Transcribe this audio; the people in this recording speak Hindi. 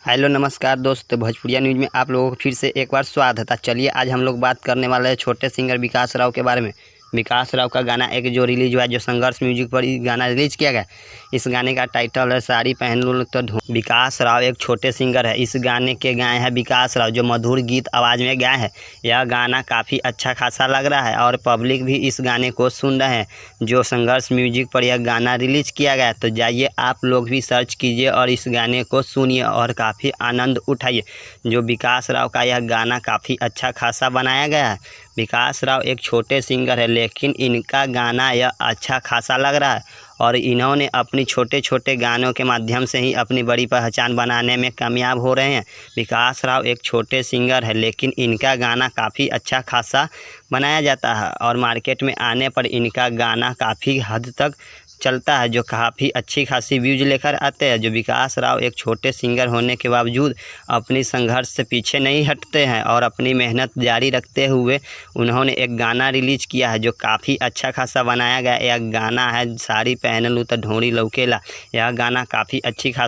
हेलो नमस्कार दोस्त, भोजपुरिया न्यूज़ में आप लोगों को फिर से एक बार स्वागत है। चलिए आज हम लोग बात करने वाले हैं छोटे सिंगर विकास राव के बारे में। विकास राव का गाना एक जो रिलीज हुआ है, जो संघर्ष म्यूजिक पर गाना रिलीज किया गया। इस गाने का टाइटल है साड़ी पहन लो तो विकास राव एक छोटे सिंगर है। इस गाने के गाए हैं विकास राव, जो मधुर गीत आवाज़ में गाए हैं। यह गाना काफ़ी अच्छा खासा लग रहा है और पब्लिक भी इस गाने को सुन रहे हैं। जो संघर्ष म्यूजिक पर यह गाना रिलीज किया गया, तो जाइए आप लोग भी सर्च कीजिए और इस गाने को सुनिए और काफ़ी आनंद उठाइए। जो विकास राव का यह गाना काफ़ी अच्छा खासा बनाया गया है। विकास राव एक छोटे सिंगर है, लेकिन इनका गाना यह अच्छा खासा लग रहा है और इन्होंने अपनी छोटे छोटे गानों के माध्यम से ही अपनी बड़ी पहचान बनाने में कामयाब हो रहे हैं। विकास राव एक छोटे सिंगर है, लेकिन इनका गाना काफ़ी अच्छा खासा बनाया जाता है और मार्केट में आने पर इनका गाना काफ़ी हद तक चलता है, जो काफ़ी अच्छी खासी व्यूज लेकर आते हैं। जो विकास राव एक छोटे सिंगर होने के बावजूद अपनी संघर्ष से पीछे नहीं हटते हैं और अपनी मेहनत जारी रखते हुए उन्होंने एक गाना रिलीज किया है, जो काफ़ी अच्छा खासा बनाया गया। यह गाना है साड़ी पहन लूँ तो ढोरी लौकेला। यह गाना काफ़ी अच्छी खासी